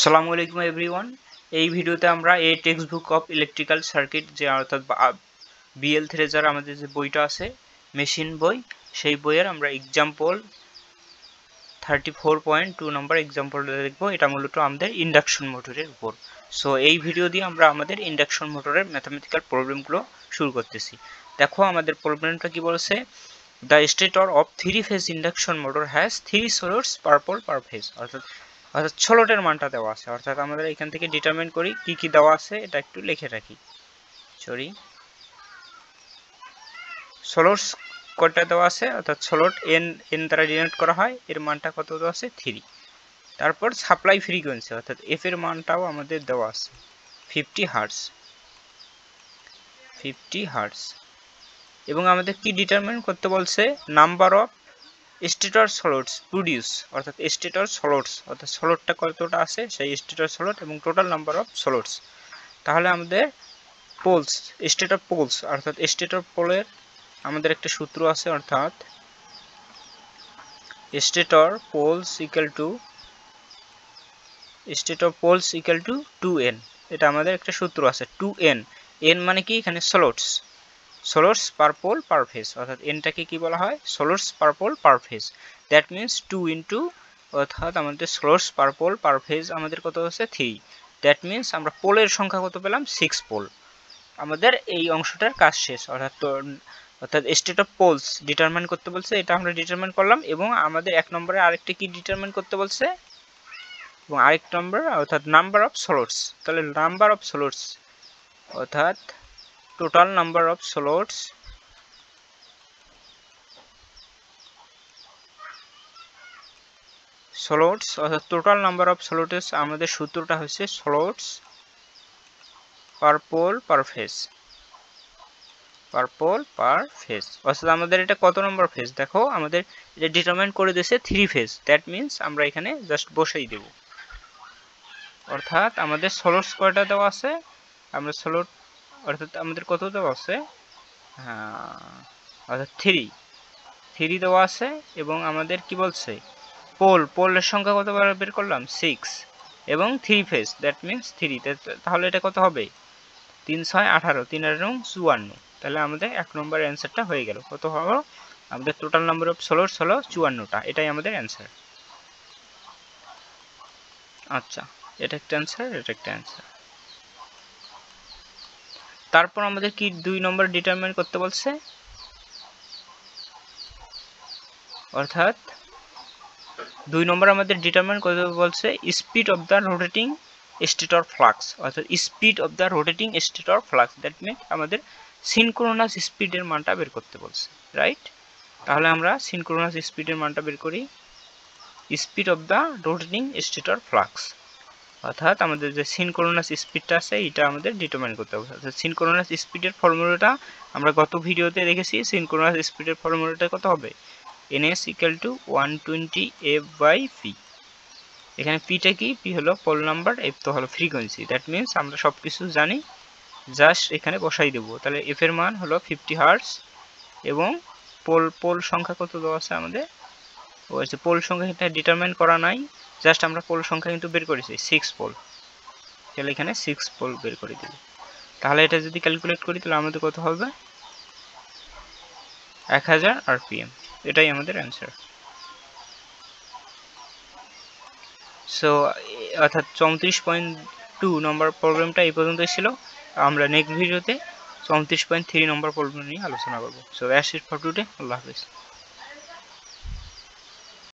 আসসালামু আলাইকুম এভরিওয়ান। এই ভিডিওতে আমরা এই text book of electrical circuit যে অর্থাৎ বিএল থ্রেজার আমাদের যে বইটা আছে মেশিন বই, সেই বইয়ের আমরা এক্সাম্পল 34.2 নম্বর এক্সাম্পলটা দেখব। এটা মূলত আমাদের ইন্ডাকশন মোটরের উপর। সো এই ভিডিও দিয়ে আমরা আমাদের ইন্ডাকশন মোটরের ম্যাথমেটিক্যাল প্রবলেমগুলো শুরু করতেছি। দেখো আমাদের প্রবলেমটা কি বলছে, the stator of 3 phase induction motor has 3 source per pole per phase. অর্থাৎ 16 মানটা দেওয়া আছে। অর্থাৎ আমাদের এখান থেকে ডিটারমিন করি কি কি দেওয়া আছে, এটা একটু লিখে রাখি। সোর্স কয়টা দেওয়া আছে, অর্থাৎ সোলট এন দ্বারা ডিনোট করা হয়, এর মানটা কত দেওয়া আছে 3। তারপর সাপ্লাই ফ্রিকোয়েন্সি অর্থাৎ এফ এর মানটাও আমাদের দেওয়া আছে 50 হার্টজ। এবং আমাদের কি ডিটারমিন করতে বলছে, নাম্বার অফ স্টেটর সোলটস প্রডিউস, অর্থাৎ স্টেটর সোলটস অর্থাৎ সোলটটা কতটা আছে সেই স্টেটর সোলট এবং টোটাল নাম্বার অফ সোলটস। তাহলে আমাদের পোলস, স্টেটর পোলস অর্থাৎ স্টেটর পোলের আমাদের একটা সূত্র আছে, অর্থাৎ stator polls equal to 2n। এটা আমাদের একটা সূত্র আছে 2n। n মানে কি, এখানে সোলটস পার পোল পার ফেজ, অর্থাৎ এনটাকে কি বলা হয়, slots per pole per phase. That means 2 into, অর্থাৎ আমাদের সোলটস পার পোল পার ফেজ আমাদের কত হচ্ছে 3। দ্যাট মিনস আমরা পোলের সংখ্যা কত পেলাম, 6 পোল। আমাদের এই অংশটার কাজ শেষ। অর্থাৎ স্টেট অফ পোলস ডিটারমিন করতে বলছে, এটা আমরা ডিটারমিন করলাম। এবং আমাদের 1 নম্বরে আরেকটা কি ডিটারমিন করতে বলছে, এবং আরেক নম্বর অর্থাৎ নাম্বার অফ সোলটস। তাহলে নাম্বার অফ সোলটস অর্থাৎ টোটাল নাম্বার অফ সোলটস অর্থাৎ টোটাল নাম্বার অফ সোলটস আমাদের সূত্রটা হচ্ছে সোলটস পার পোল পার ফেজ, অর্থাৎ আমাদের এটা কত নম্বর ফেজ, দেখো আমাদের এটা ডিটারমাইন করে দিয়েছে 3 ফেজ। দ্যাট মিনস আমরা এখানে জাস্ট বসাই দেব। অর্থাৎ আমাদের সোলটস কয়টা দেওয়া আছে, আমরা সোলট অর্থাৎ আমাদের কত দেওয়া আছে, অর্থাৎ 3 দেওয়া আছে। এবং আমাদের কি বলছে, পোলের সংখ্যা কত বের করলাম 6 এবং 3 ফেজ, দ্যাট মিনস 3। তাহলে এটা কত হবে, 3 6 18, 3 আর 9 54। তাহলে আমাদের 1 নম্বর অ্যান্সারটা হয়ে গেল। কত হলো, আমাদের টোটাল নাম্বার অফ সোলটস হলো 54টা। এটাই আমাদের অ্যান্সার। আচ্ছা, এটা একটা অ্যান্সার। তারপর আমাদের কি 2 নম্বর ডিটারমাইন করতে বলছে, অর্থাৎ 2 নম্বর আমাদের ডিটারমাইন করতে বলছে speed of the rotating stator flux, অর্থাৎ speed of the rotating stator flux. That mean আমাদের সিনক্রোনাস স্পিডের মানটা বের করতে বলছে, রাইট? তাহলে আমরা সিনক্রোনাস স্পিডের মানটা বের করি। Speed of the rotating stator flux, অর্থাৎ আমাদের যে সিনক্রোনাস স্পিডটা আছে এটা আমাদের ডিটারমাইন করতে হবে। অর্থাৎ সিনক্রোনাস স্পিডের ফর্মুলাটা আমরা গত ভিডিওতে দেখেছি। সিনক্রোনাস স্পিডের ফর্মুলাটা কত হবে, ns equal to 120 f by p। এখানে পিটা কি, পি হলো পোল নাম্বার, এফ তো হলো ফ্রিকোয়েন্সি। দ্যাট মিনস আমরা সব কিছু জানি, জাস্ট এখানে বসাই দেবো। তাহলে এফ এর মান হলো 50 হার্টজ এবং পোল সংখ্যা কত দেওয়া আছে আমাদের, পোল সংখ্যা এখানে ডিটারমাইন করা নাই, জাস্ট আমরা পোল সংখ্যা কিন্তু বের করেছি 6 পোল। তাহলে এখানে 6 পোল বের করে দিই। তাহলে এটা যদি ক্যালকুলেট করি তাহলে আমাদের কত হবে, 1000 rpm। এটাই আমাদের অ্যান্সার। সো অর্থাৎ 34.2 নম্বর প্রবলেমটা এই পর্যন্তই ছিল। আমরা নেক্সট ভিডিওতে 34.3 নম্বর প্রবলেম নিয়ে আলোচনা করব। So that's it for today. আল্লাহ হাফেজ।